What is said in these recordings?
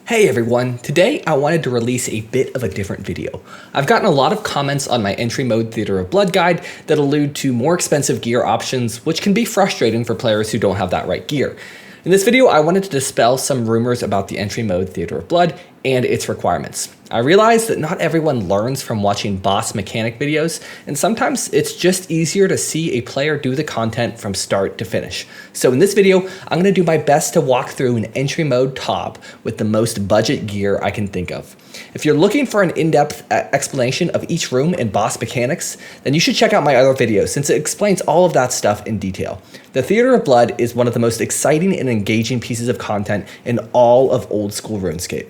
Hey everyone, today I wanted to release a bit of a different video. I've gotten a lot of comments on my entry mode Theater of Blood guide that allude to more expensive gear options, which can be frustrating for players who don't have that right gear. In this video, I wanted to dispel some rumors about the entry mode Theater of Blood and its requirements. I realize that not everyone learns from watching boss mechanic videos, and sometimes it's just easier to see a player do the content from start to finish. So in this video, I'm going to do my best to walk through an entry mode ToB with the most budget gear I can think of. If you're looking for an in-depth explanation of each room and boss mechanics, then you should check out my other videos since it explains all of that stuff in detail. The Theater of Blood is one of the most exciting and engaging pieces of content in all of old school RuneScape.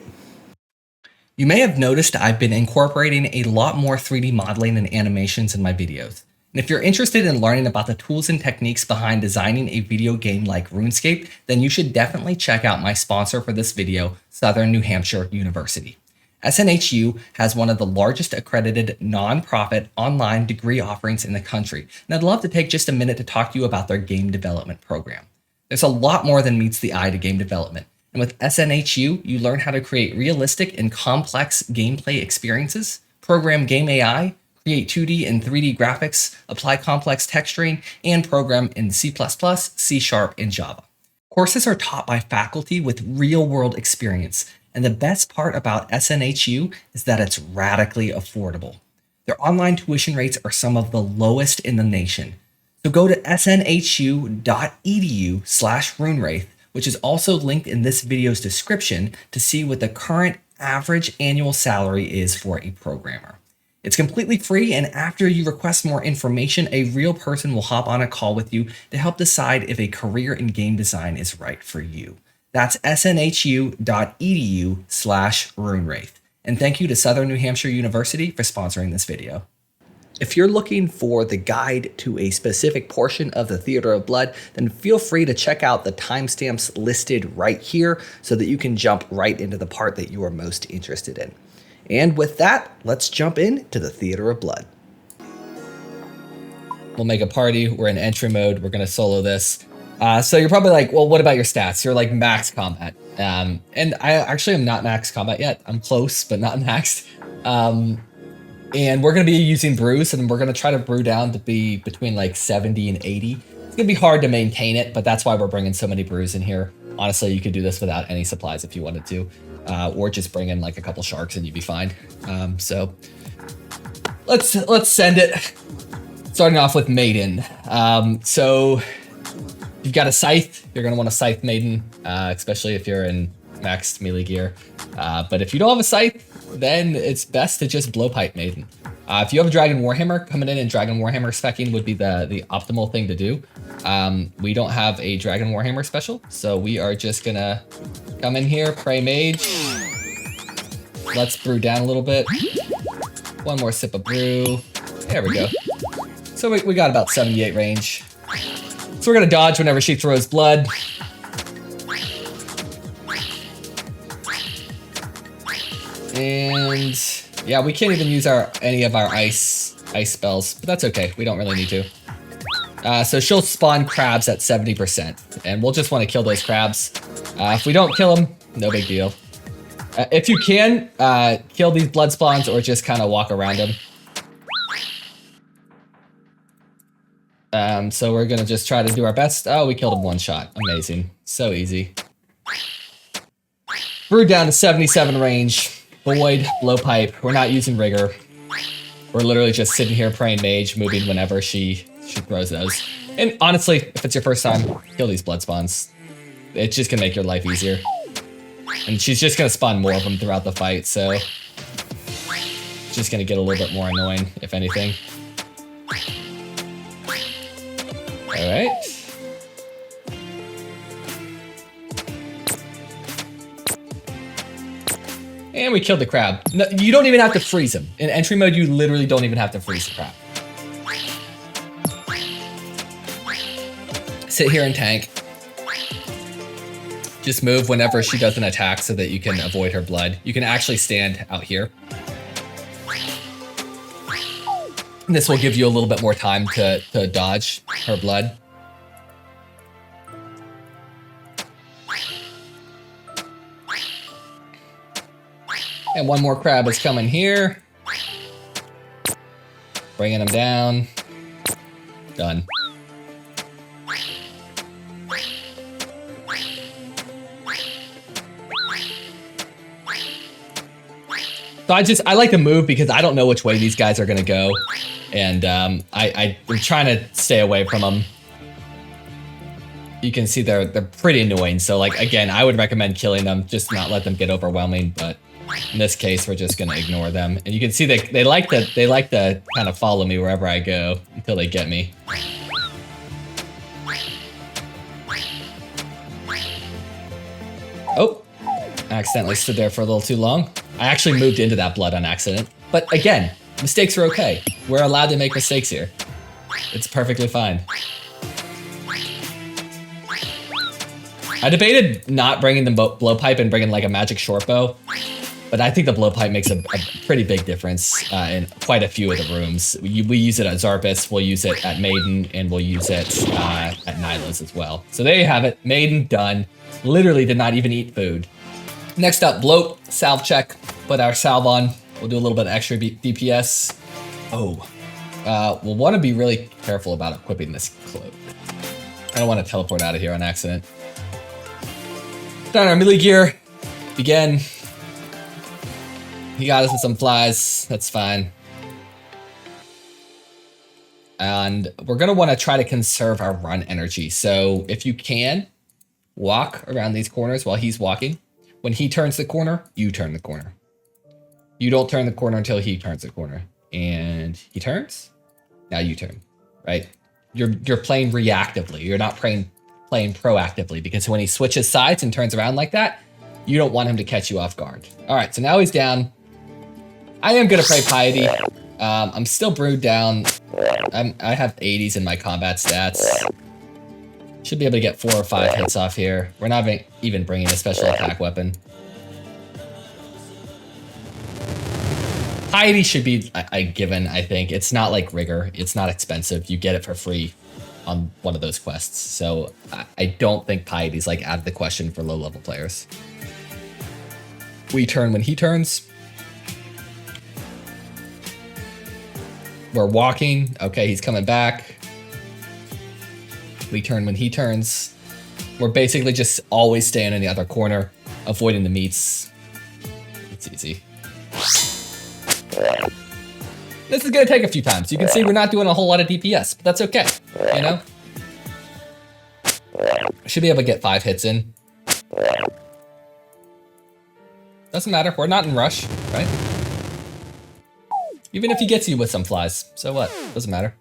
You may have noticed I've been incorporating a lot more 3D modeling and animations in my videos. And if you're interested in learning about the tools and techniques behind designing a video game like RuneScape, then you should definitely check out my sponsor for this video, Southern New Hampshire University. SNHU has one of the largest accredited nonprofit online degree offerings in the country, and I'd love to take just a minute to talk to you about their game development program. There's a lot more than meets the eye to game development. And with SNHU, you learn how to create realistic and complex gameplay experiences, program game AI, create 2D and 3D graphics, apply complex texturing, and program in C++, C#, and Java. Courses are taught by faculty with real-world experience, and the best part about SNHU is that it's radically affordable. Their online tuition rates are some of the lowest in the nation. So go to snhu.edu/runewraith, which is also linked in this video's description, to see what the current average annual salary is for a programmer. It's completely free, and after you request more information, a real person will hop on a call with you to help decide if a career in game design is right for you. That's snhu.edu/runewraith. And thank you to Southern New Hampshire University for sponsoring this video. If you're looking for the guide to a specific portion of the Theater of Blood, then feel free to check out the timestamps listed right here so that you can jump right into the part that you are most interested in. And with that, let's jump into the Theater of Blood. We'll make a party. We're in entry mode. We're going to solo this. So you're probably like, well, what about your stats? You're like max combat. And I actually am not max combat yet. I'm close, but not maxed. And we're going to be using brews, and we're going to try to brew down to be between like 70 and 80. It's going to be hard to maintain it, but that's why we're bringing so many brews in here. Honestly, you could do this without any supplies if you wanted to, or just bring in like a couple sharks and you'd be fine. So let's send it. Starting off with Maiden. So you've got a scythe. You're going to want a scythe Maiden, especially if you're in maxed melee gear. But if you don't have a scythe, then it's best to just blowpipe Maiden. If you have a Dragon Warhammer, coming in and Dragon Warhammer specking would be the optimal thing to do. We don't have a Dragon Warhammer special, so we are just gonna come in here, pray mage. Let's brew down a little bit. One more sip of brew. There we go. So we got about 78 range. So we're gonna dodge whenever she throws blood. And yeah, we can't even use any of our ice spells, but that's okay. We don't really need to. So she'll spawn crabs at 70%, and we'll just want to kill those crabs. If we don't kill them, no big deal. If you can, kill these blood spawns or just kind of walk around them. So we're gonna just try to do our best. Oh, we killed him one shot. Amazing. So easy. Brewed down to 77 range. Void, blowpipe. We're not using rigor. We're literally just sitting here praying mage, moving whenever she throws those. And honestly, if it's your first time, kill these blood spawns. It's just gonna make your life easier. And she's just gonna spawn more of them throughout the fight, so it's just gonna get a little bit more annoying, if anything. Alright. And we killed the crab. No, you don't even have to freeze him. In entry mode, you literally don't even have to freeze the crab. Sit here and tank. Just move whenever she does an attack so that you can avoid her blood. You can actually stand out here. And this will give you a little bit more time to dodge her blood. And one more crab is coming here. Bringing him down. Done. So I like to move because I don't know which way these guys are gonna go. And I'm trying to stay away from them. You can see they're pretty annoying. So like, again, I would recommend killing them, just not let them get overwhelming. But in this case, we're just gonna ignore them. And you can see they like to kind of follow me wherever I go until they get me. Oh, I accidentally stood there for a little too long. I actually moved into that blood on accident. But again, mistakes are okay. We're allowed to make mistakes here. It's perfectly fine. I debated not bringing the blowpipe and bringing like a magic short bow, but I think the blowpipe makes a pretty big difference in quite a few of the rooms. We use it at Zarpus, we'll use it at Maiden, and we'll use it at Nyla's as well. So there you have it, Maiden done. Literally did not even eat food. Next up, bloat, salve check. Put our salve on. We'll do a little bit of extra DPS. Oh, we'll want to be really careful about equipping this cloak. I don't want to teleport out of here on accident. Down our melee gear. Begin. He got us with some flies. That's fine. And we're going to want to try to conserve our run energy. So if you can, walk around these corners while he's walking. When he turns the corner, you turn the corner. You don't turn the corner until he turns the corner. And he turns, now you turn, right? You're playing reactively. You're not playing proactively, because when he switches sides and turns around like that, you don't want him to catch you off guard. All right, so now he's down. I am gonna pray Piety. I'm still brewed down. I have 80s in my combat stats. Should be able to get 4 or 5 hits off here. We're not even bringing a special attack weapon. Piety should be a given, I think. It's not like Rigor. It's not expensive. You get it for free on one of those quests. So I don't think Piety's like out of the question for low-level players. We turn when he turns. We're walking. Okay, he's coming back. We turn when he turns. We're basically just always staying in the other corner, avoiding the meats. It's easy. This is gonna take a few times. You can see we're not doing a whole lot of DPS, but that's okay, you know? Should be able to get 5 hits in. Doesn't matter, we're not in rush, right? Even if he gets you with some flies, so what? Doesn't matter.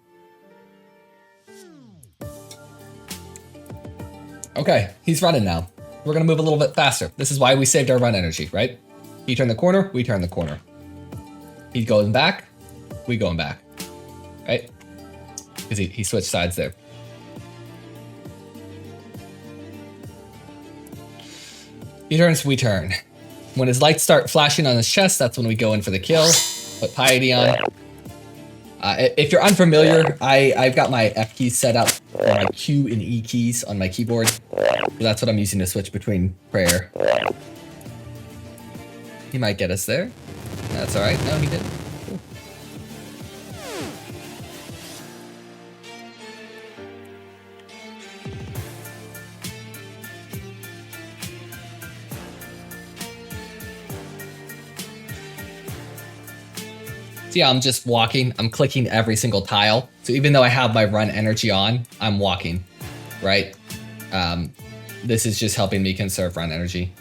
Okay, he's running now. We're gonna move a little bit faster. This is why we saved our run energy, right? He turned the corner, we turn the corner. He's going back, we going back, right? Because he switched sides there. He turns, we turn. When his lights start flashing on his chest, that's when we go in for the kill. Put Piety on. If you're unfamiliar, I've got my F keys set up, or my Q and E keys on my keyboard. So that's what I'm using to switch between prayer. He might get us there. That's all right. No, he didn't. Cool. So yeah, I'm just walking. I'm clicking every single tile. So even though I have my run energy on, I'm walking, right? This is just helping me conserve run energy.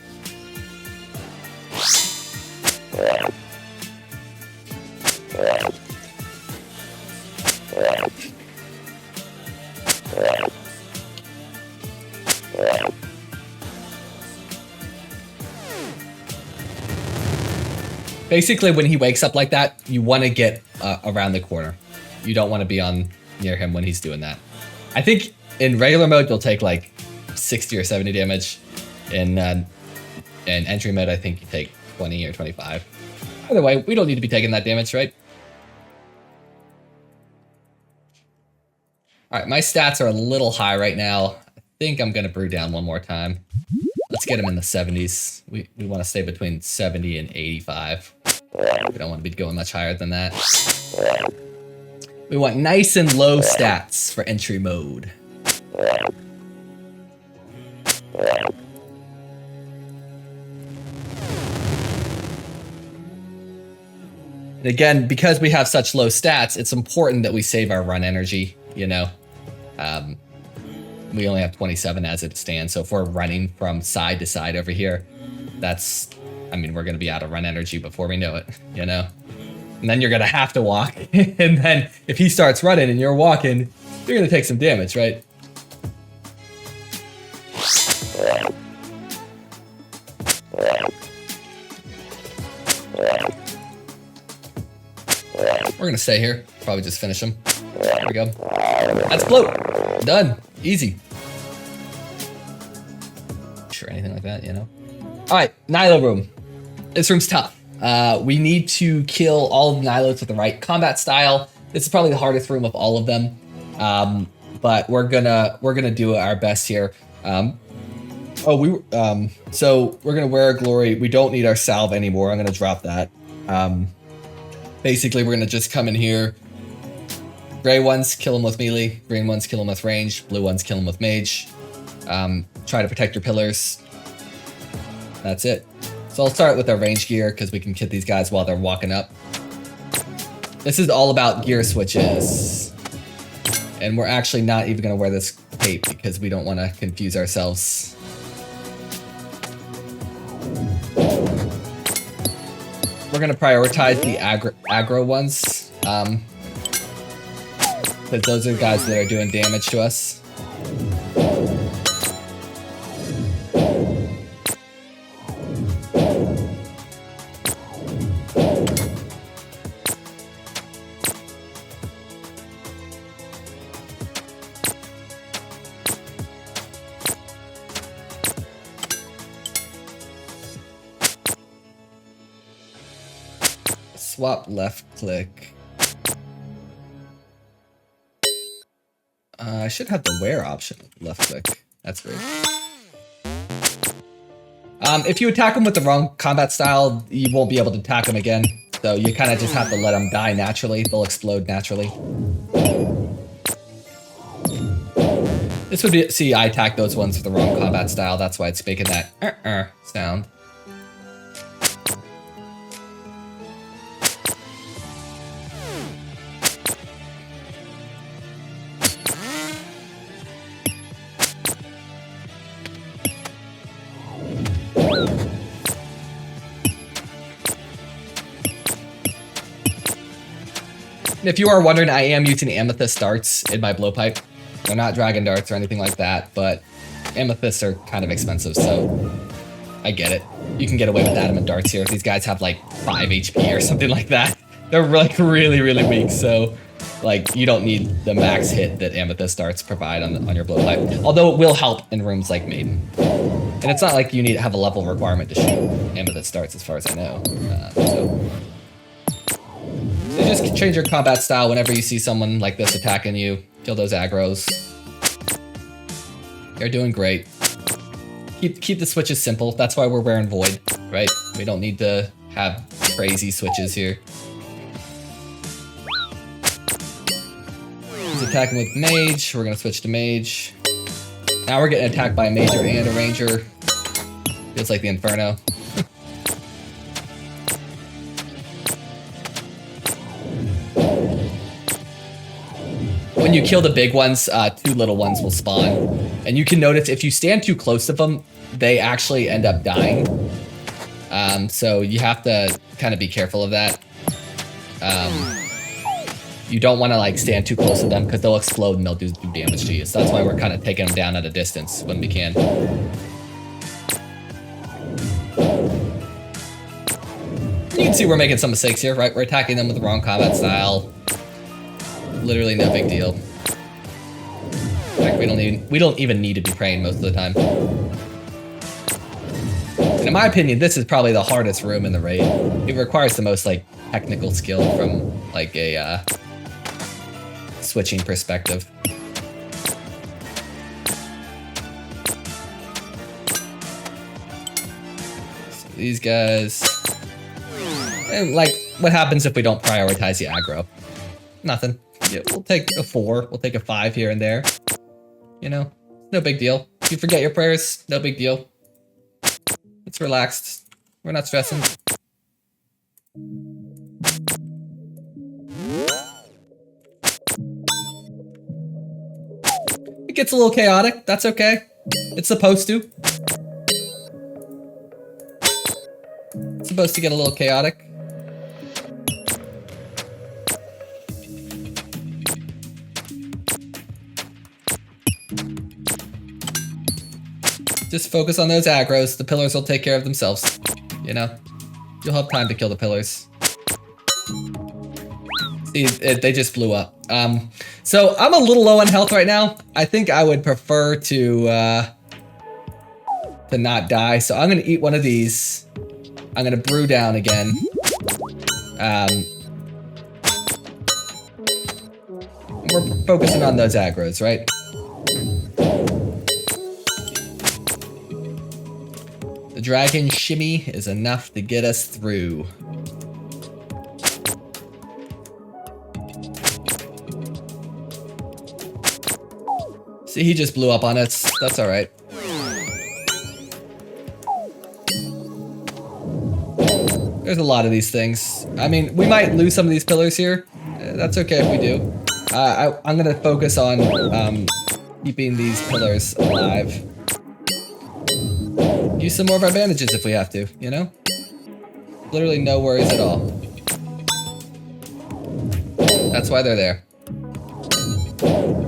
Basically, when he wakes up like that, you want to get around the corner. You don't want to be near him when he's doing that. I think in regular mode, you'll take like 60 or 70 damage. In entry mode, I think you take 20 or 25. Either way, we don't need to be taking that damage, right? All right, my stats are a little high right now. I think I'm going to brew down one more time. Let's get him in the 70s. We want to stay between 70 and 85. We don't want to be going much higher than that. We want nice and low stats for entry mode. And again, because we have such low stats, it's important that we save our run energy, you know. We only have 27 as it stands, so if we're running from side to side over here, that's, I mean, we're going to be out of run energy before we know it, you know? And then you're going to have to walk, and then if he starts running and you're walking, you're going to take some damage, right? We're going to stay here, probably just finish him. There we go. That's float. Done. Easy. Sure, anything like that, you know? All right, Nilo room. This room's tough. We need to kill all of the Nilotes with the right combat style. This is probably the hardest room of all of them, but we're gonna do our best here. So we're gonna wear a glory. We don't need our salve anymore. I'm gonna drop that. Basically, we're gonna just come in here. Gray ones, kill them with melee. Green ones, kill them with range. Blue ones, kill them with mage. Try to protect your pillars. That's it. So I'll start with our range gear because we can hit these guys while they're walking up. This is all about gear switches. And we're actually not even going to wear this cape because we don't want to confuse ourselves. We're going to prioritize the aggro ones. Because those are the guys that are doing damage to us. Swap left click. I should have the wear option left click. That's great. If you attack them with the wrong combat style, you won't be able to attack them again. So you kind of just have to let them die naturally. They'll explode naturally. This would be, see, I attacked those ones with the wrong combat style. That's why it's making that sound. If you are wondering, I am using amethyst darts in my blowpipe. They're not dragon darts or anything like that, but amethysts are kind of expensive, so I get it. You can get away with adamant darts here. These guys have like 5 HP or something like that. They're like really, really weak, so like you don't need the max hit that amethyst darts provide on your blowpipe. Although it will help in rooms like Maiden. And it's not like you need to have a level requirement to shoot amethyst darts as far as I know. So just change your combat style whenever you see someone like this attacking you. Kill those aggros. You're doing great. Keep the switches simple. That's why we're wearing Void, right? We don't need to have crazy switches here. He's attacking with Mage. We're gonna switch to Mage. Now we're getting attacked by a Major and a Ranger. Feels like the Inferno. When you kill the big ones, 2 little ones will spawn. And you can notice if you stand too close to them, they actually end up dying. So you have to kind of be careful of that. You don't want to like stand too close to them because they'll explode and they'll do damage to you. So that's why we're kind of taking them down at a distance when we can. You can see we're making some mistakes here, right? We're attacking them with the wrong combat style. Literally no big deal. In fact, we don't even need to be praying most of the time. And in my opinion, this is probably the hardest room in the raid. It requires the most like technical skill from like a switching perspective. these guys. And like, what happens if we don't prioritize the aggro? Nothing. Yeah, we'll take a 4, we'll take a 5 here and there. You know, no big deal. If you forget your prayers, no big deal. It's relaxed. We're not stressing. It gets a little chaotic, that's okay. It's supposed to. It's supposed to get a little chaotic. Just focus on those aggros. The pillars will take care of themselves. You know? You'll have time to kill the pillars. See, they just blew up. So I'm a little low on health right now. I think I would prefer to not die. So I'm gonna eat one of these. I'm gonna brew down again. We're focusing on those aggros, right? The dragon shimmy is enough to get us through. See, he just blew up on us. That's all right. There's a lot of these things. I mean, we might lose some of these pillars here. That's okay if we do. I'm gonna focus on keeping these pillars alive. Use some more of our bandages if we have to, you know? Literally no worries at all. That's why they're there.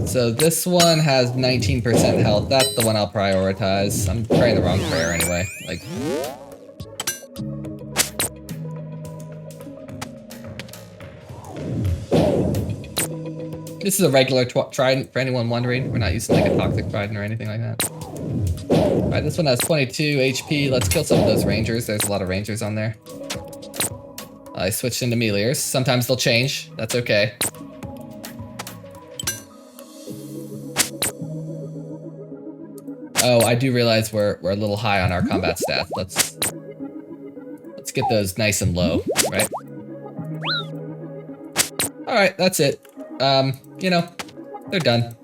So this one has 19% health. That's the one I'll prioritize. I'm praying the wrong prayer anyway. Like, this is a regular trident for anyone wondering. We're not using like a toxic trident or anything like that. Alright, this one has 22 HP. Let's kill some of those rangers. There's a lot of rangers on there. I switched into meleers. Sometimes they'll change. That's okay. Oh, I do realize we're a little high on our combat stats. Let's get those nice and low, right? Alright, that's it. You know, they're done.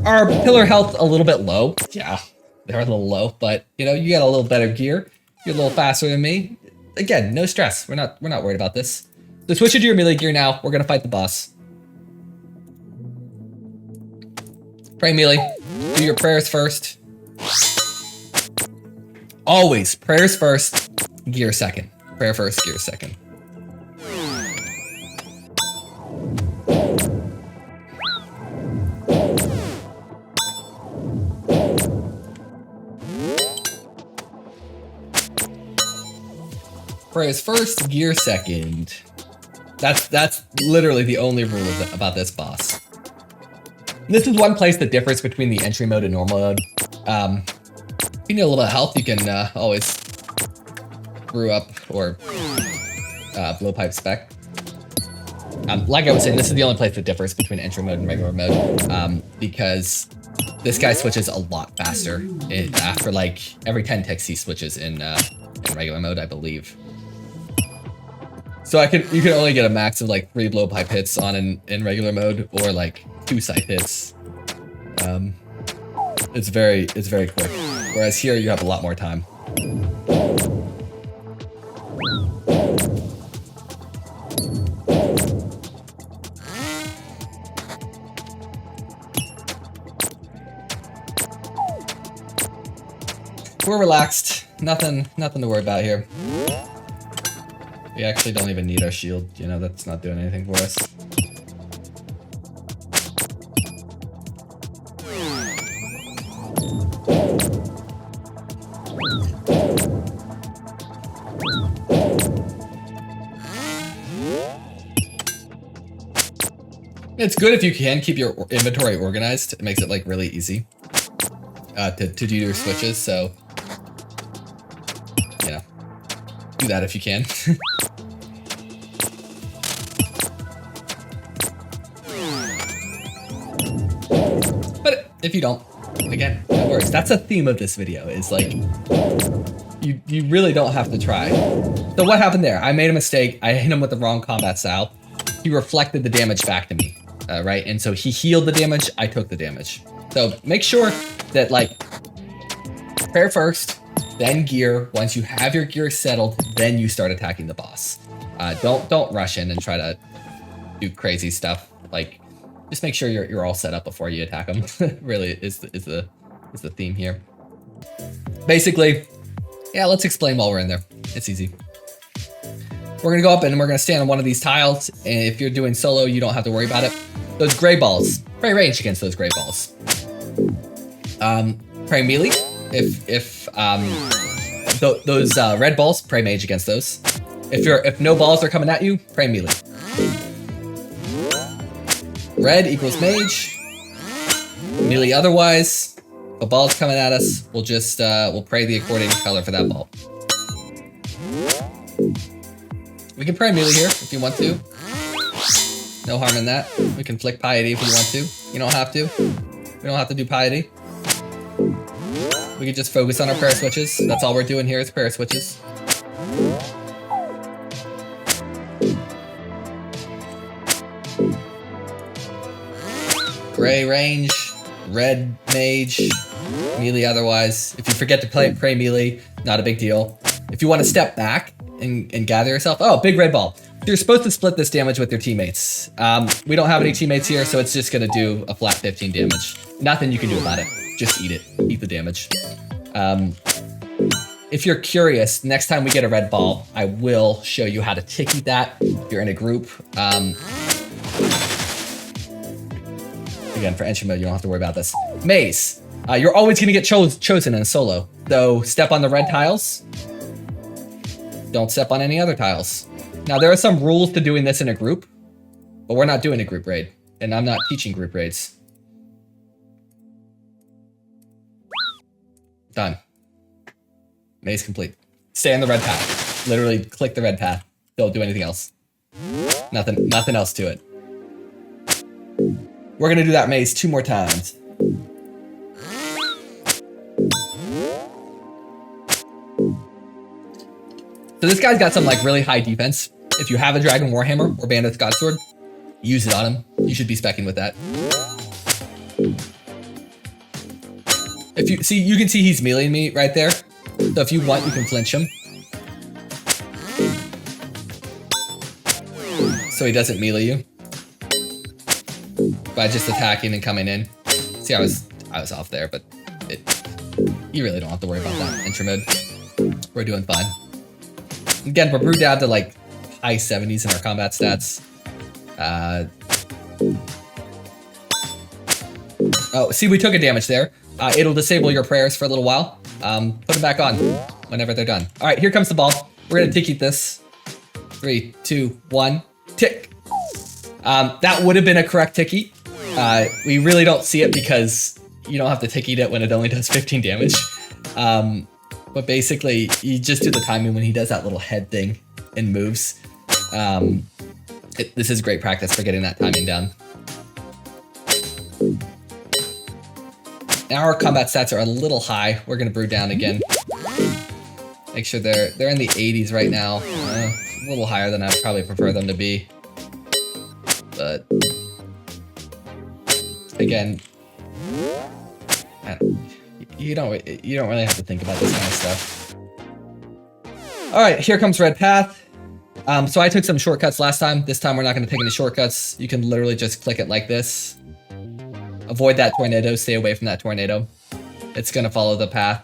Our pillar health a little bit low. Yeah, they're a little low, but you know, you got a little better gear. You're a little faster than me. Again, no stress. We're not worried about this. So switch into your melee gear now. We're gonna fight the boss. Pray melee. Do your prayers first. Always prayers first, gear second. Prayer first, gear second. Prayers first, gear second. That's literally the only rule about this boss. This is one place that differs between the entry mode and normal mode. If you need a little bit of health, you can always brew up or blowpipe spec. Like I was saying, this is the only place that differs between entry mode and regular mode, because this guy switches a lot faster. After like every 10 ticks, he switches in regular mode, I believe. So you can only get a max of like 3 blowpipe hits on in regular mode, or like 2 scythe hits. It's very quick. Whereas here you have a lot more time. We're relaxed. Nothing to worry about here. We actually don't even need our shield, you know, that's not doing anything for us. It's good if you can keep your inventory organized. It makes it like really easy to do your switches, so you know, do that if you can. But if you don't, again, no worries. That's a theme of this video, is like, You really don't have to try. So what happened there? I made a mistake. I hit him with the wrong combat style. He reflected the damage back to me, right? And so he healed the damage. I took the damage. So make sure that like prayer first, then gear. Once you have your gear settled, then you start attacking the boss. Don't rush in and try to do crazy stuff. Like just make sure you're all set up before you attack them. Really is the theme here. Basically, yeah, let's explain while we're in there. It's easy. We're gonna go up and we're gonna stand on one of these tiles. And if you're doing solo, you don't have to worry about it. Those gray balls, pray range against those gray balls. Pray melee. If those red balls, pray mage against those. If no balls are coming at you, pray melee. Red equals mage. Melee otherwise. If a ball's coming at us, we'll just we'll pray the according color for that ball. We can pray melee here if you want to. No harm in that. We can flick piety if you want to. You don't have to. We don't have to do piety. We can just focus on our prayer switches. That's all we're doing here is prayer switches. Gray range, red mage, melee otherwise. If you forget to pray melee, not a big deal. If you want to step back and gather yourself, oh, big red ball. You're supposed to split this damage with your teammates. We don't have any teammates here, so it's just gonna do a flat 15 damage. Nothing you can do about it. Just eat it. Eat the damage. If you're curious, next time we get a red ball, I will show you how to tick eat that if you're in a group. Again, for entry mode, you don't have to worry about this. Maze. You're always gonna get chosen in a solo. So step on the red tiles. Don't step on any other tiles. Now, there are some rules to doing this in a group, but we're not doing a group raid, and I'm not teaching group raids. Done. Maze complete. Stay on the red path. Literally click the red path. Don't do anything else. Nothing else to it. We're gonna do that maze 2 more times. So this guy's got some like really high defense. If you have a Dragon Warhammer or Bandit's Godsword, use it on him. You should be specking with that. If you see, you can see he's meleeing me right there. So if you want, you can flinch him. So he doesn't melee you. By just attacking and coming in. See, I was off there, but you really don't have to worry about that. Intro mode. We're doing fine. Again, we're brewed down to like high 70s in our combat stats. Oh, see, we took a damage there. It'll disable your prayers for a little while. Put them back on whenever they're done. All right, here comes the ball. We're gonna tick eat this. 3, 2, 1, tick. That would have been a correct tick eat. We really don't see it because you don't have to tick eat it when it only does 15 damage. But basically, you just do the timing when he does that little head thing and moves. This is great practice for getting that timing down. Now our combat stats are a little high. We're gonna brew down again. Make sure they're in the 80s right now. A little higher than I'd probably prefer them to be. But again, you don't really have to think about this kind of stuff. All right, here comes red path. So I took some shortcuts last time. This time we're not going to take any shortcuts. You can literally just click it like this. Avoid that tornado. Stay away from that tornado. It's going to follow the path.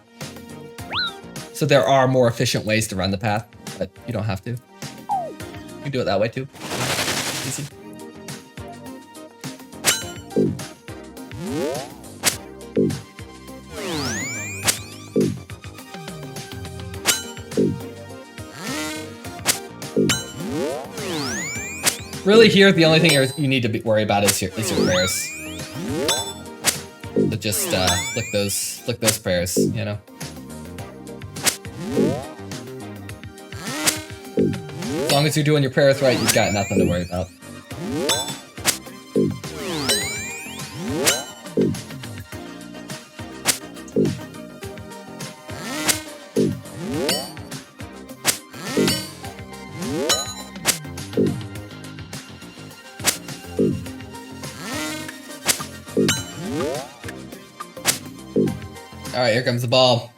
So there are more efficient ways to run the path, but you don't have to. You can do it that way too. Easy. Really here, the only thing you need to worry about is your prayers. So just flick those prayers, you know. As long as you're doing your prayers right, you've got nothing to worry about. Alright, here comes the ball.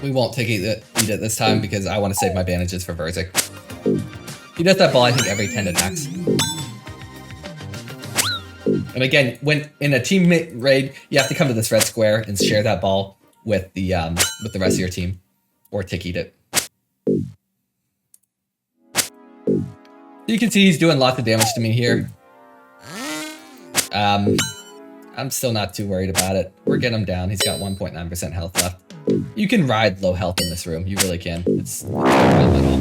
We won't eat it this time because I want to save my bandages for Verzik. He does that ball, I think, every 10 attacks. And again, when in a teammate raid, you have to come to this red square and share that ball with the rest of your team, or tick eat it. You can see he's doing lots of damage to me here. I'm still not too worried about it. We're getting him down. He's got 1.9% health left. You can ride low health in this room. You really can. It's not a problem at all.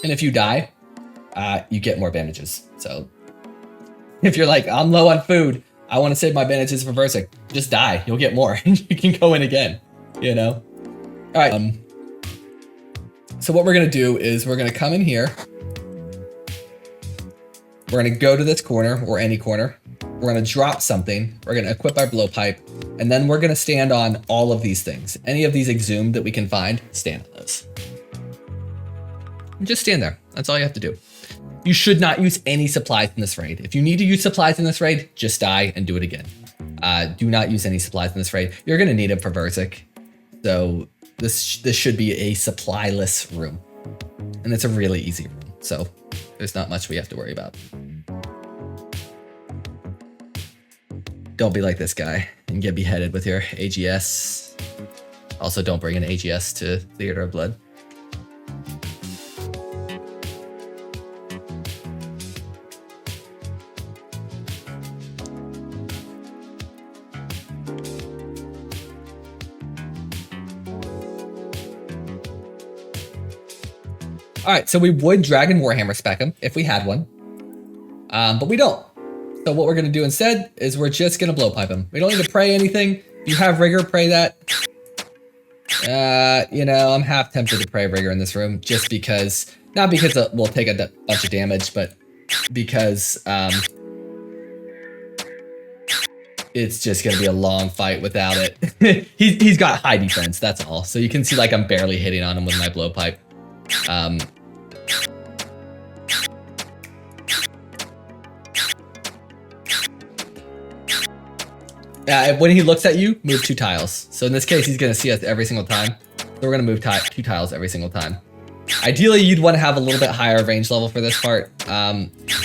And if you die, you get more bandages. So if you're like, I'm low on food, I want to save my bandages for Verzik, just die. You'll get more. You can go in again, you know? All right. So what we're going to do is we're going to come in here. We're going to go to this corner or any corner. We're going to drop something. We're going to equip our blowpipe. And then we're going to stand on all of these things. Any of these exhumed that we can find, stand on those. And just stand there. That's all you have to do. You should not use any supplies in this raid. If you need to use supplies in this raid, just die and do it again. Do not use any supplies in this raid. You're going to need them for Verzik. So this should be a supply-less room. And it's a really easy room. So there's not much we have to worry about. Don't be like this guy and get beheaded with your AGS. Also, don't bring an AGS to Theater of Blood. All right, so we would Dragon Warhammer spec him if we had one, but we don't. So what we're gonna do instead is we're just gonna blowpipe him. We don't need to pray anything. If you have Rigor, pray that. You know, I'm half tempted to pray Rigor in this room just because, not because we'll take a bunch of damage, but because it's just gonna be a long fight without it. He's got high defense, that's all. So you can see like I'm barely hitting on him with my blowpipe. When he looks at you, move 2 tiles. So in this case, he's going to see us every single time. So we're going to move 2 tiles every single time. Ideally, you'd want to have a little bit higher range level for this part.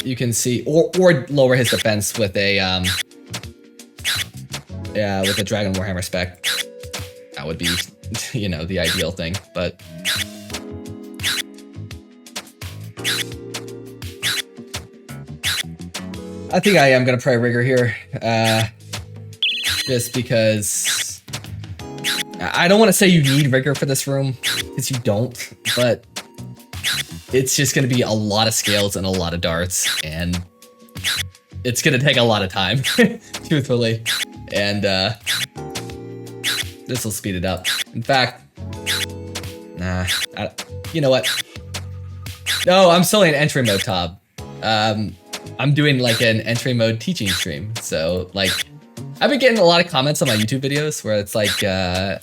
You can see, or lower his defense with a Dragon Warhammer spec. That would be, you know, the ideal thing, but. I think I am going to pray Rigor here. Just because I don't want to say you need Rigor for this room, because you don't, but it's just going to be a lot of scales and a lot of darts, and it's going to take a lot of time, truthfully, and this will speed it up. In fact, you know what? No, I'm still in entry mode, ToB. I'm doing like an entry mode teaching stream, so like, I've been getting a lot of comments on my YouTube videos where it's like, I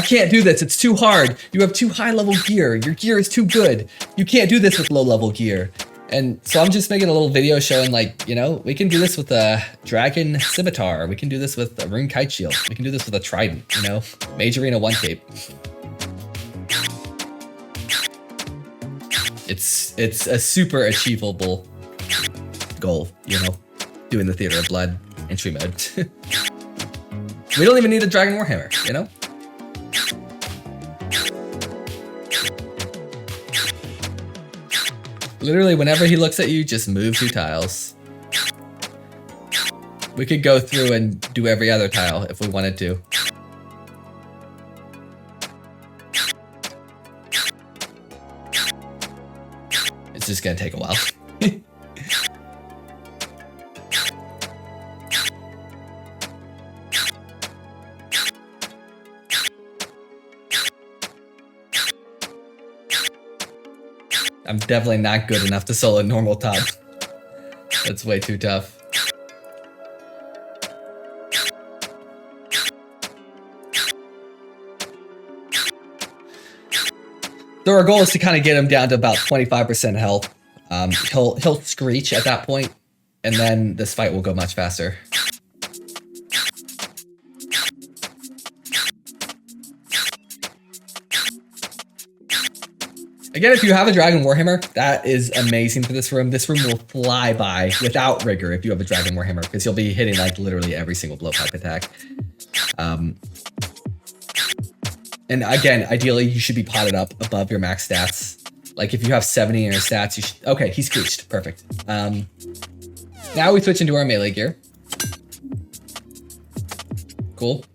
can't do this, it's too hard. You have too high level gear. Your gear is too good. You can't do this with low level gear. And so I'm just making a little video showing like, you know, we can do this with a Dragon Scimitar. We can do this with a Rune Kite Shield. We can do this with a Trident, you know, Mage Arena 1 cape. It's a super achievable goal, you know, doing the Theater of Blood entry mode. We don't even need a Dragon Warhammer, you know? Literally, whenever he looks at you, just move 2 tiles. We could go through and do every other tile if we wanted to. It's just gonna take a while. I'm definitely not good enough to solo normal ToB. That's way too tough. So our goal is to kind of get him down to about 25% health. He'll screech at that point, and then this fight will go much faster. Again, if you have a Dragon Warhammer, that is amazing for this room. This room will fly by without rigor if you have a Dragon Warhammer, because you'll be hitting like literally every single blowpipe attack. And again, ideally, you should be potted up above your max stats. Like if you have 70 in your stats, you should... Okay, he's creeched. Perfect. Now we switch into our melee gear. Cool.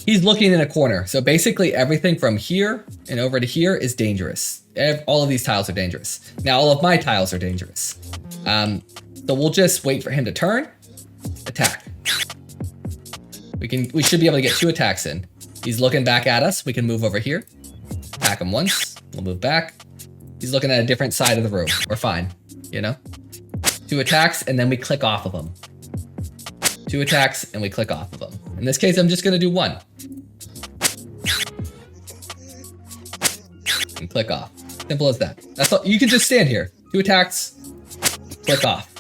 He's looking in a corner. So basically everything from here and over to here is dangerous. All of these tiles are dangerous. Now all of my tiles are dangerous. So we'll just wait for him to turn. Attack. We should be able to get 2 attacks in. He's looking back at us. We can move over here. Attack him once. We'll move back. He's looking at a different side of the room. We're fine. You know? 2 attacks and then we click off of them. 2 attacks and we click off of them. In this case, I'm just gonna do 1. And click off. Simple as that. That's all. You can just stand here. 2 attacks, click off.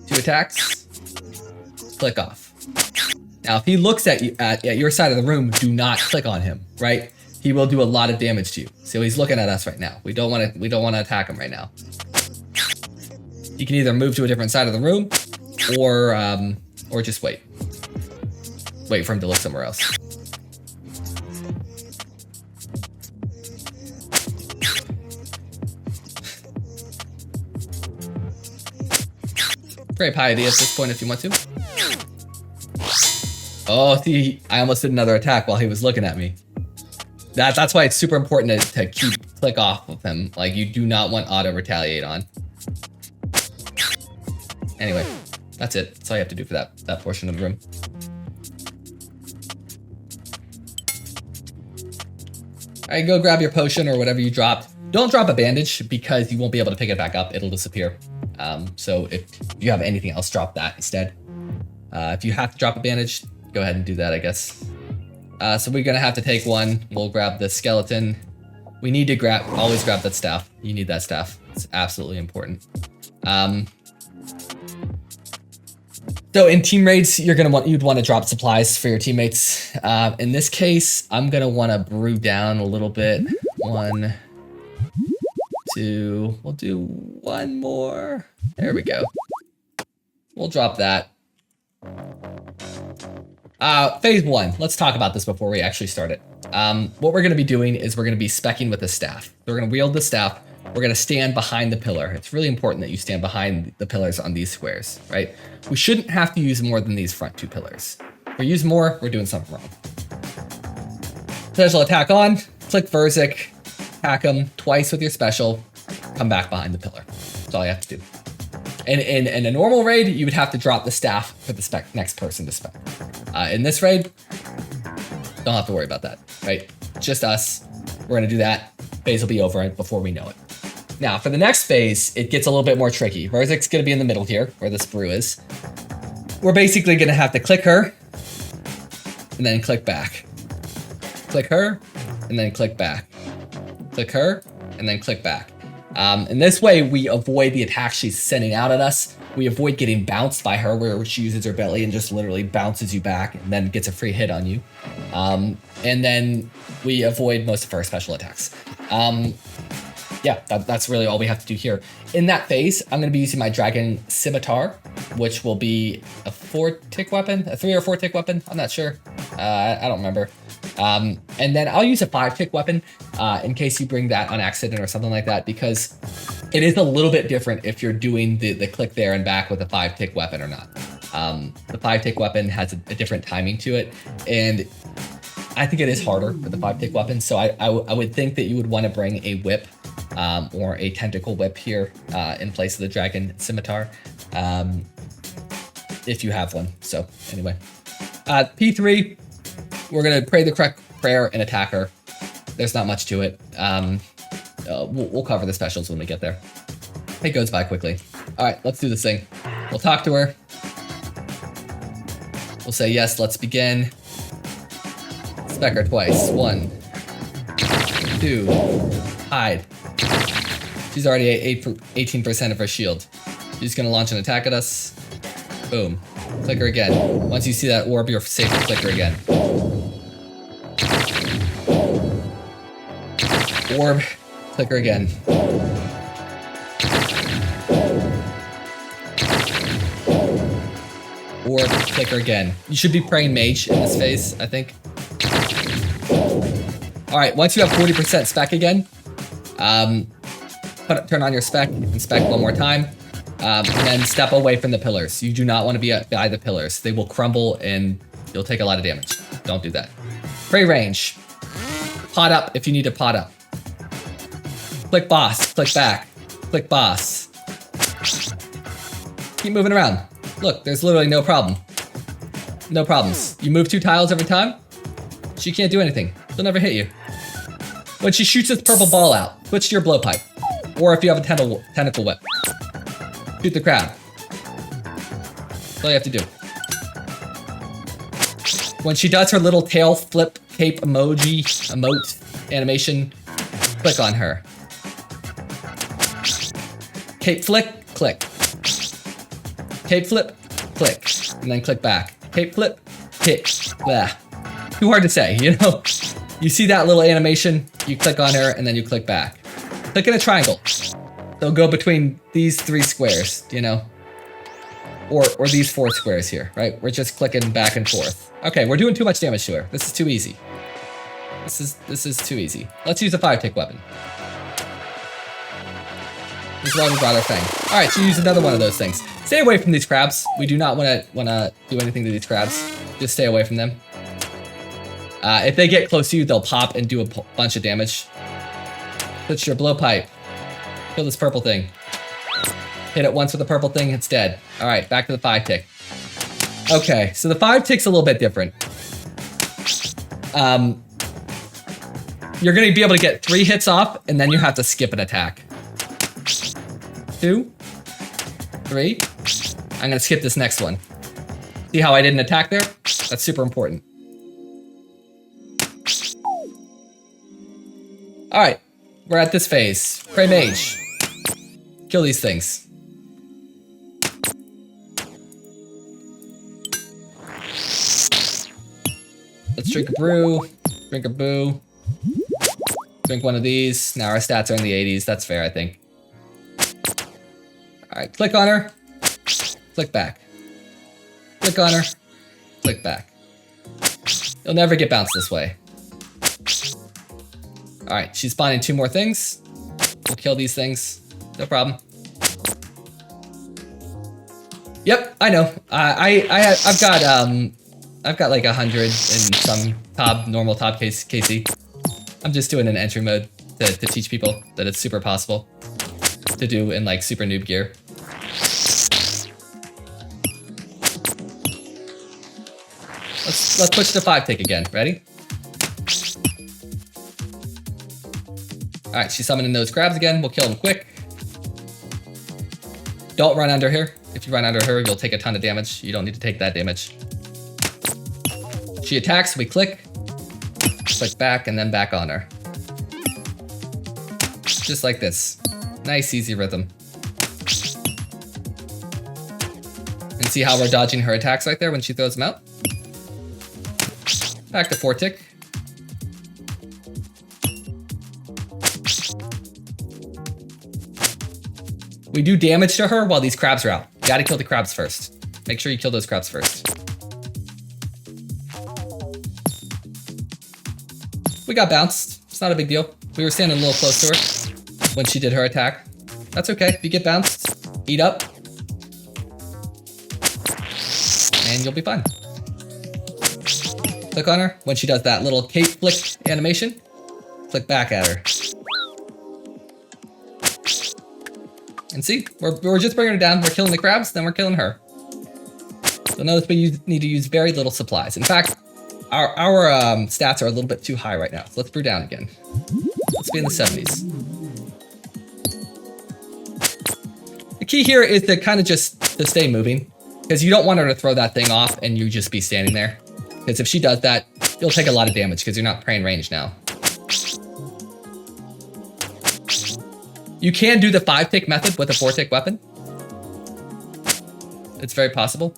2 attacks, click off. Now, if he looks at you at your side of the room, do not click on him, right? He will do a lot of damage to you. So he's looking at us right now. We don't want to attack him right now. You can either move to a different side of the room, or just wait. Wait for him to look somewhere else. Great piety at this point if you want to. Oh, see, I almost did another attack while he was looking at me. That's why it's super important to click off of him. Like, you do not want auto retaliate on. Anyway, that's it. That's all you have to do for that portion of the room. All right, go grab your potion or whatever you dropped. Don't drop a bandage because you won't be able to pick it back up. It'll disappear. So if you have anything else, drop that instead. If you have to drop a bandage, go ahead and do that, I guess. So we're gonna have to take 1. We'll grab the skeleton. We need to always grab that staff. You need that staff. It's absolutely important. So in team raids, you'd want to drop supplies for your teammates. In this case, I'm gonna want to brew down a little bit. 1, 2. We'll do 1 more. There we go. We'll drop that. Phase 1. Let's talk about this before we actually start it. What we're going to be doing is we're going to be specking with the staff. We're going to wield the staff. We're going to stand behind the pillar. It's really important that you stand behind the pillars on these squares, right? We shouldn't have to use more than these front 2 pillars. If we use more, we're doing something wrong. Special attack on. Click Verzik. Attack him twice with your special. Come back behind the pillar. That's all you have to do. In a normal raid, you would have to drop the staff for the next person to spec. In this raid, don't have to worry about that, right? Just us. We're gonna do that. Phase will be over before we know it. Now, for the next phase, it gets a little bit more tricky. Verzik's gonna be in the middle here, where this brew is. We're basically gonna have to click her, and then click back. Click her, and then click back. Click her, and then click back. In this way, we avoid the attack she's sending out at us. We avoid getting bounced by her, where she uses her belly and just literally bounces you back and then gets a free hit on you. And then we avoid most of her special attacks. Yeah, that's really all we have to do here. In that phase, I'm going to be using my Dragon Scimitar, which will be a 4-tick weapon, a 3 or 4-tick weapon. I'm not sure. I don't remember. And then I'll use a 5-tick weapon in case you bring that on accident or something like that, because it is a little bit different if you're doing the click there and back with a 5-tick weapon or not. The 5-tick weapon has a different timing to it, and I think it is harder with the 5-tick weapon. So I would think that you would want to bring a whip or a tentacle whip here in place of the Dragon Scimitar, if you have one. So anyway, P3, we're gonna pray the correct prayer and attack her. There's not much to it. We'll cover the specials when we get there. It goes by quickly. All right, let's do this thing. We'll talk to her. We'll say, yes, let's begin. Spec her twice. 1, 2, hide. She's already at 18% of her shield. She's gonna launch an attack at us. Boom. Click her again. Once you see that orb, you're safe to click her again. Orb Click her again. Or click her again. You should be praying mage in this phase, I think. Alright, once you have 40% spec again, turn on your spec, inspect one more time, and then step away from the pillars. You do not want to be by the pillars. They will crumble and you'll take a lot of damage. Don't do that. Pray range. Pot up if you need to pot up. Click boss, click back, click boss. Keep moving around. Look, there's literally no problem. No problems. You move 2 tiles every time, she can't do anything. She'll never hit you. When she shoots this purple ball out, switch to your blowpipe. Or if you have a tentacle whip, shoot the crab. That's all you have to do. When she does her little tail flip cape emote animation, click on her. Cape flick, click. Cape flip, click, and then click back. Cape flip, hit, blah. Too hard to say, you know? You see that little animation, you click on her, and then you click back. Click in a triangle. They'll go between these 3 squares, you know? Or these 4 squares here, right? We're just clicking back and forth. Okay, we're doing too much damage to her. This is too easy. This is too easy. Let's use a 5-tick weapon. This is why we brought our thing. Alright, so use another one of those things. Stay away from these crabs. We do not wanna do anything to these crabs. Just stay away from them. If they get close to you, they'll pop and do a bunch of damage. Switch your blowpipe. Kill this purple thing. Hit it once with the purple thing, it's dead. Alright, back to the 5-tick. Okay, so the 5-tick's a little bit different. You're gonna be able to get 3 hits off, and then you have to skip an attack. 2, 3. I'm gonna skip this next one. See how I didn't attack there? That's super important. Alright, we're at this phase. Pray mage. Kill these things. Let's drink a brew, drink a boo, drink one of these. Now our stats are in the 80s, that's fair, I think. Alright, click on her, click back. Click on her, click back. You'll never get bounced this way. Alright, she's spawning 2 more things. We'll kill these things. No problem. Yep, I know. I've got like 100 in some normal ToB KC. I'm just doing an entry mode to teach people that it's super possible to do in like super noob gear. Let's push the 5-tick again. Ready? Alright, she's summoning those crabs again. We'll kill them quick. Don't run under her. If you run under her, you'll take a ton of damage. You don't need to take that damage. She attacks, we click back, and then back on her. Just like this. Nice, easy rhythm. And see how we're dodging her attacks right there when she throws them out? Back to 4-tick. We do damage to her while these crabs are out. You gotta kill the crabs first. Make sure you kill those crabs first. We got bounced. It's not a big deal. We were standing a little close to her when she did her attack. That's okay. If you get bounced, eat up. And you'll be fine. Click on her. When she does that little cape flick animation, click back at her. And see, we're just bringing her down. We're killing the crabs, then we're killing her. So notice we need to use very little supplies. In fact, our stats are a little bit too high right now. So let's brew down again. Let's be in the 70s. The key here is to kind of just to stay moving, because you don't want her to throw that thing off and you just be standing there. Because if she does that, you'll take a lot of damage because you're not praying range now. You can do the 5-tick method with a 4-tick weapon. It's very possible.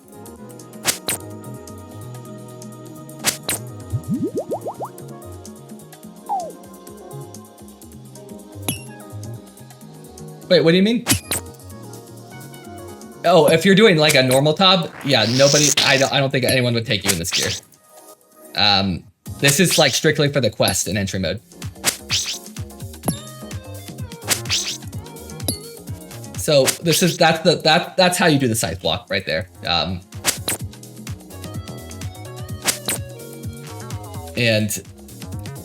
Wait, what do you mean? Oh, if you're doing like a normal ToB, yeah, nobody, I don't think anyone would take you in this gear. This is like strictly for the quest in entry mode. So that's how you do the scythe block right there. And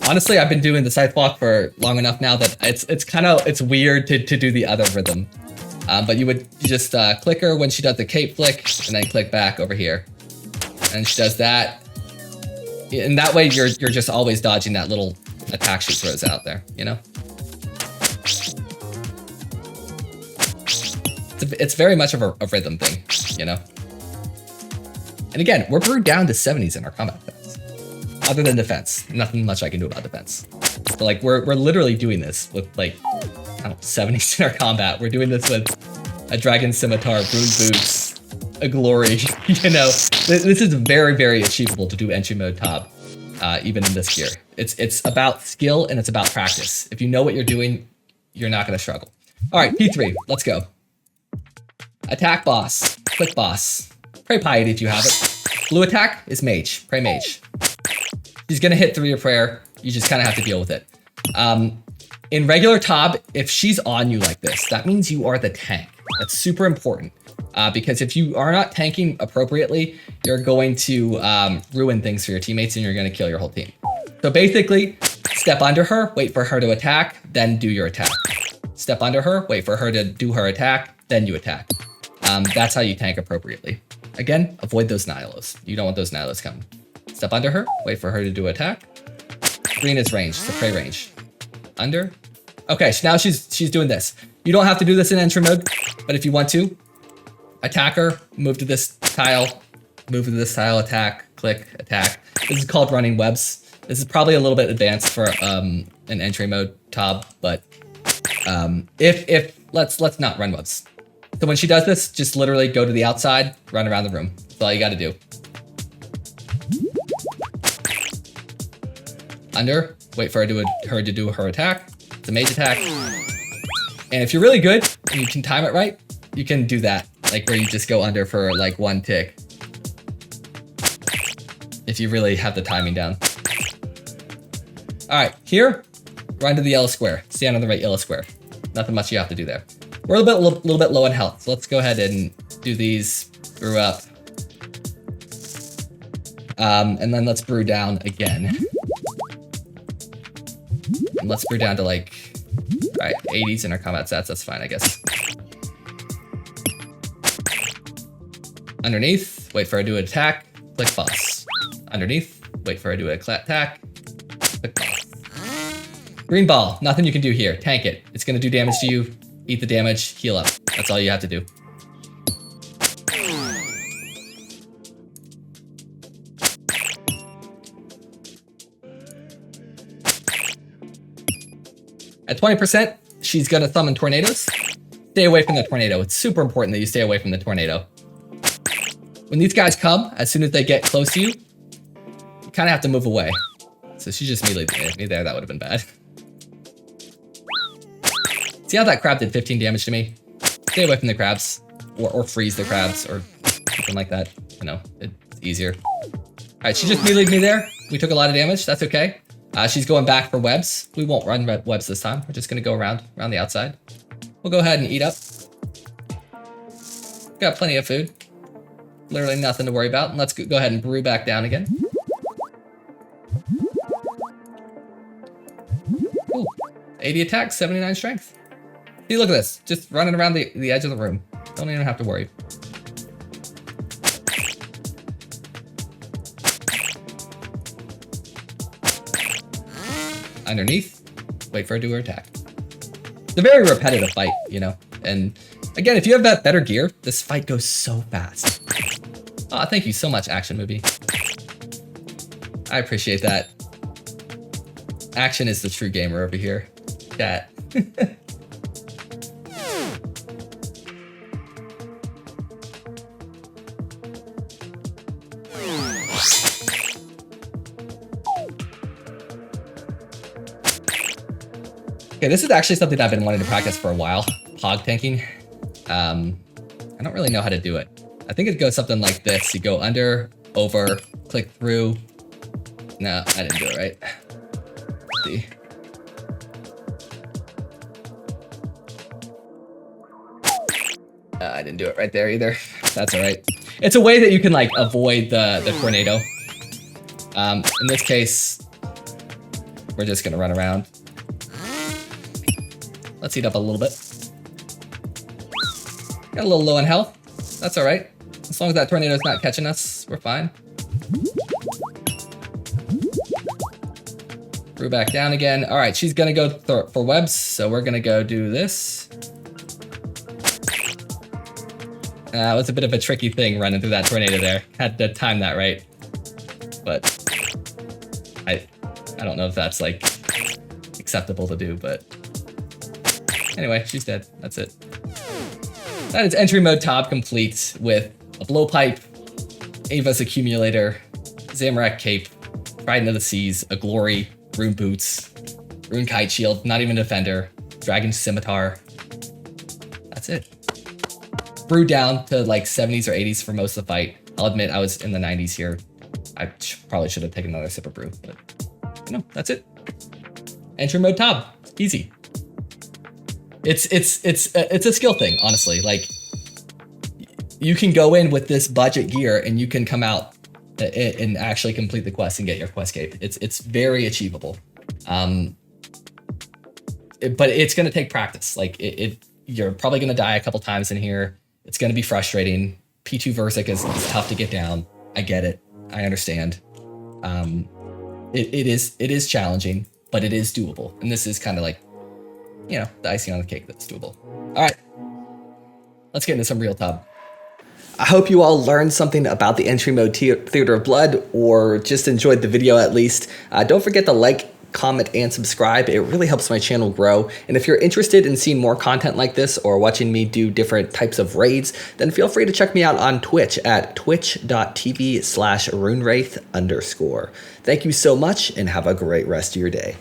honestly, I've been doing the scythe block for long enough now that it's weird to do the other rhythm. But you would just click her when she does the cape flick, and then click back over here, and she does that. And that way, you're just always dodging that little attack she throws out there. You know, it's very much of a rhythm thing. You know. And again, we're brewed down to 70s in our combat defense. Other than defense, nothing much I can do about defense. But like we're literally doing this with like, I don't know, 70s in our combat. We're doing this with a dragon scimitar, rune boots, a glory. You know, this is very, very achievable to do entry mode ToB, even in this gear. It's about skill and it's about practice. If you know what you're doing, you're not going to struggle. All right, P3, let's go. Attack boss, click boss. Pray piety if you have it. Blue attack is mage, pray mage. She's gonna hit through your prayer. You just kind of have to deal with it. In regular ToB, if she's on you like this, that means you are the tank. That's super important because if you are not tanking appropriately, you're going to ruin things for your teammates and you're gonna kill your whole team. So basically, step under her, wait for her to attack, then do your attack. Step under her, wait for her to do her attack, then you attack. That's how you tank appropriately. Again, avoid those Nihilos. You don't want those Nihilos coming. Step under her, wait for her to do attack. Green is range, so pray range. Under. Okay, so now she's doing this. You don't have to do this in entry mode, but if you want to, attack her, move to this tile, attack, click, attack. This is called running webs. This is probably a little bit advanced for an entry mode ToB, but let's not run webs. So when she does this, just literally go to the outside, run around the room. That's all you got to do. Under, wait for her to do her attack. It's a mage attack. And if you're really good and you can time it right, you can do that. Like where you just go under for like one tick. If you really have the timing down. All right, here, run to the yellow square. Stand on the right yellow square. Nothing much you have to do there. We're a little bit low in health, so let's go ahead and do these, brew up. And then let's brew down again. And let's brew down to like, all right, 80s in our combat stats, that's fine, I guess. Underneath, wait for her to do an attack, click boss. Underneath, wait for her to do an attack, click boss. Green ball, nothing you can do here, tank it. It's gonna do damage to you. Eat the damage, heal up. That's all you have to do. At 20%, she's gonna summon tornadoes. Stay away from the tornado. It's super important that you stay away from the tornado. When these guys come, as soon as they get close to you, you kind of have to move away. So she just immediately hit me there. That would have been bad. See how that crab did 15 damage to me? Stay away from the crabs, or freeze the crabs, or something like that. You know, it's easier. All right, she just melee'd me there. We took a lot of damage. That's okay. She's going back for webs. We won't run webs this time. We're just gonna go around the outside. We'll go ahead and eat up. Got plenty of food. Literally nothing to worry about. And let's go ahead and brew back down again. Cool. 80 attack, 79 strength. See, look at this. Just running around the edge of the room. Don't even have to worry. Underneath, wait for her to do her attack. It's a very repetitive fight, you know? And again, if you have that better gear, this fight goes so fast. Aw, thank you so much, Action Movie. I appreciate that. Action is the true gamer over here. Chat. Okay, this is actually something I've been wanting to practice for a while. Hog tanking. I don't really know how to do it. I think it goes something like this. You go under, over, click through. No, I didn't do it right. Let's see. I didn't do it right there either. That's all right. It's a way that you can like avoid the tornado. In this case, we're just gonna run around. Let's heat up a little bit. Got a little low in health. That's all right. As long as that tornado's not catching us, we're fine. Brew back down again. All right, she's gonna go for webs, so we're gonna go do this. It was a bit of a tricky thing running through that tornado there. Had to time that right. But I don't know if that's like acceptable to do, but anyway, she's dead. That's it. That is entry mode ToB complete with a blowpipe, Ava's accumulator, Zamorak cape, Trident of the Seas, a glory, rune boots, rune kite shield, not even defender, dragon scimitar. That's it. Brew down to like 70s or 80s for most of the fight. I'll admit I was in the 90s here. I probably should have taken another sip of brew, but you know, that's it. Entry mode ToB, easy. It's a skill thing, honestly. Like, you can go in with this budget gear and you can come out and actually complete the quest and get your quest cape. It's very achievable. But it's gonna take practice. Like you're probably gonna die a couple times in here. It's gonna be frustrating. P2 Versic is tough to get down. I get it. I understand. It is challenging, but it is doable. And this is kind of like, you know, the icing on the cake that's doable. All right, let's get into some real ToB. I hope you all learned something about the entry mode Theater of Blood, or just enjoyed the video at least. Don't forget to like, comment, and subscribe. It really helps my channel grow. And if you're interested in seeing more content like this or watching me do different types of raids, then feel free to check me out on Twitch at twitch.tv/runewraith_. Thank you so much and have a great rest of your day.